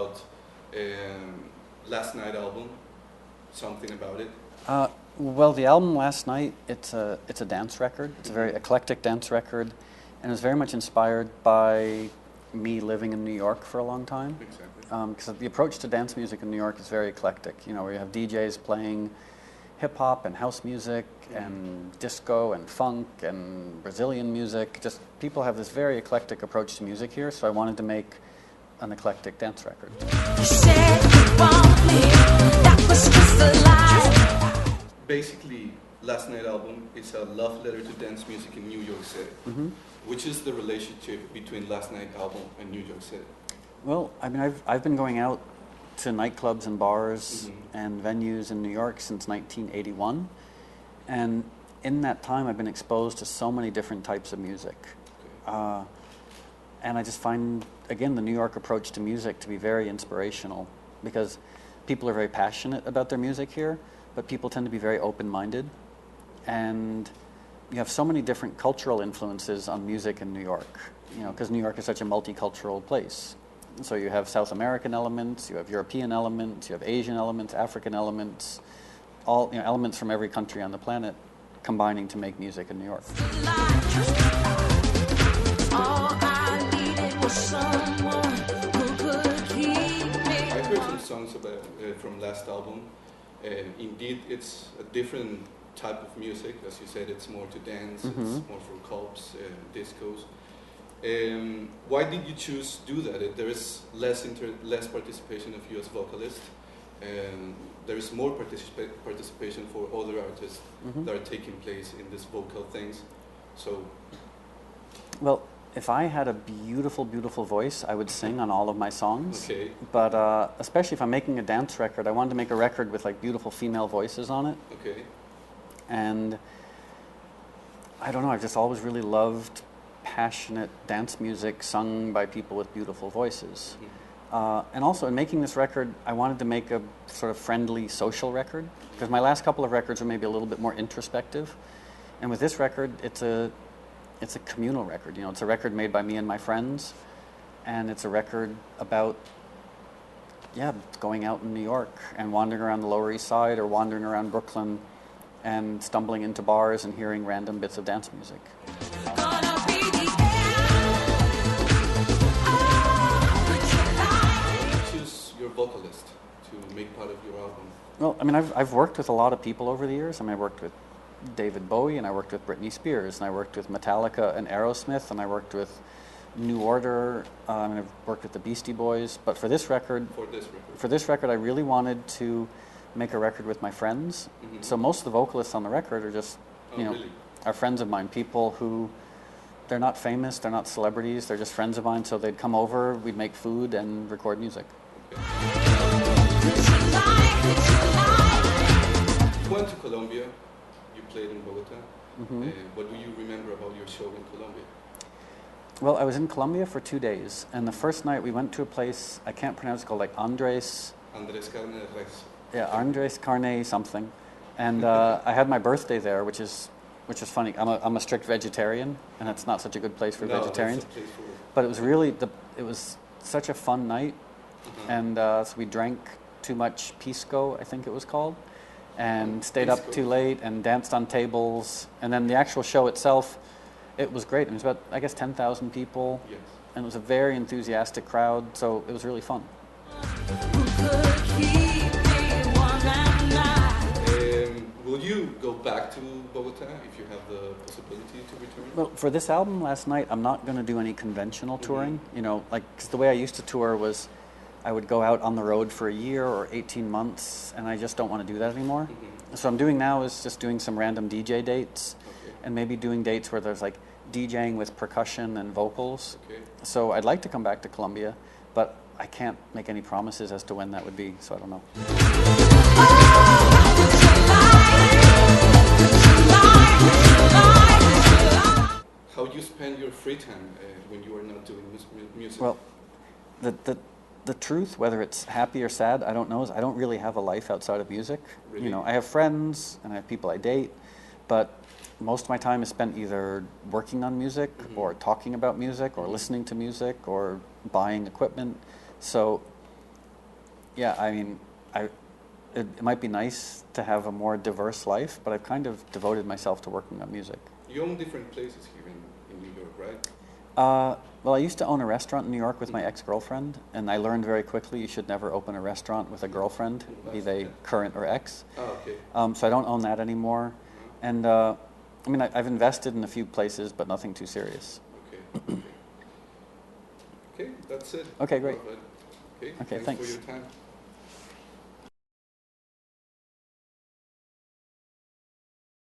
about last night album, something about it. Well, the album Last Night, it's a dance record. It's a very eclectic dance record, and it's very much inspired by me living in New York for a long time. Exactly. Because the approach to dance music in New York is very eclectic. You know, where you have DJs playing hip hop and house music and disco and funk and Brazilian music. Just people have this very eclectic approach to music here, so I wanted to make an eclectic dance record. Basically, Last Night album is a love letter to dance music in New York City. Which is the relationship between Last Night album and New York City? Well, I mean, I've been going out to nightclubs and bars and venues in New York since 1981, and in that time I've been exposed to so many different types of music. And I just find, again, the New York approach to music to be very inspirational, because people are very passionate about their music here, but people tend to be very open-minded, and you have so many different cultural influences on music in New York, you know, because New York is such a multicultural place. So you have South American elements, you have European elements, you have Asian elements, African elements, all, you know, elements from every country on the planet combining to make music in New York. I heard some songs about, from last album. Indeed, it's a different type of music. As you said, it's more to dance, it's more for clubs, discos. Why did you choose to do that? There is less participation of you as vocalist, and there is more participation for other artists that are taking place in these vocal things. So, well, if I had a beautiful, beautiful voice, I would sing on all of my songs. Okay. But especially if I'm making a dance record, I wanted to make a record with like beautiful female voices on it. Okay. And I don't know, I've just always really loved passionate dance music sung by people with beautiful voices. And also in making this record, I wanted to make a sort of friendly social record, because my last couple of records were maybe a little bit more introspective. And with this record, it's a communal record. You know, it's a record made by me and my friends, and it's a record about, yeah, going out in New York and wandering around the Lower East Side or wandering around Brooklyn and stumbling into bars and hearing random bits of dance music. Choose your vocalist to make part of your album. Well, I mean, I've worked with a lot of people over the years. I mean, I worked with David Bowie, and I worked with Britney Spears, and I worked with Metallica and Aerosmith, and I worked with New Order, and I've worked with the Beastie Boys. But for this record, I really wanted to make a record with my friends. So most of the vocalists on the record are just, are friends of mine, people who, they're not famous, they're not celebrities, they're just friends of mine. So they'd come over, we'd make food and record music. Okay. You went to Colombia, you played in Bogotá. What do you remember about your show in Colombia? Well, I was in Colombia for 2 days, and the first night we went to a place, I can't pronounce it, called like Andrés Carne de Res. Yeah, Andrés Carne something, and I had my birthday there, which is funny. I'm a strict vegetarian, and it's not such a good place for vegetarians. It's a place for... But it was really it was such a fun night, and so we drank too much pisco, I think it was called, and stayed up too late and danced on tables, and then the actual show itself, it was great. It was about, I guess, 10,000 people, and it was a very enthusiastic crowd, so it was really fun. Will you go back to Bogotá if you have the possibility to return? Well, for this album Last Night, I'm not going to do any conventional touring. You know, like, 'cause the way I used to tour was I would go out on the road for a year or 18 months, and I just don't want to do that anymore. So what I'm doing now is just doing some random DJ dates, and maybe doing dates where there's like DJing with percussion and vocals. So I'd like to come back to Colombia, but I can't make any promises as to when that would be, so I don't know. How do you spend your free time when you are not doing music? Well, the truth, whether it's happy or sad, I don't know, is I don't really have a life outside of music. Really? You know, I have friends and I have people I date, but most of my time is spent either working on music or talking about music or listening to music or buying equipment. So yeah, I mean, it might be nice to have a more diverse life, but I've kind of devoted myself to working on music. You own different places here in New York, right? Well, I used to own a restaurant in New York with my ex-girlfriend, and I learned very quickly you should never open a restaurant with a girlfriend, be they current or ex. Oh, okay. So I don't own that anymore. And I mean, I've invested in a few places, but nothing too serious. Okay. Okay, that's it. Okay, great. Okay, Okay, thanks thanks. for your time.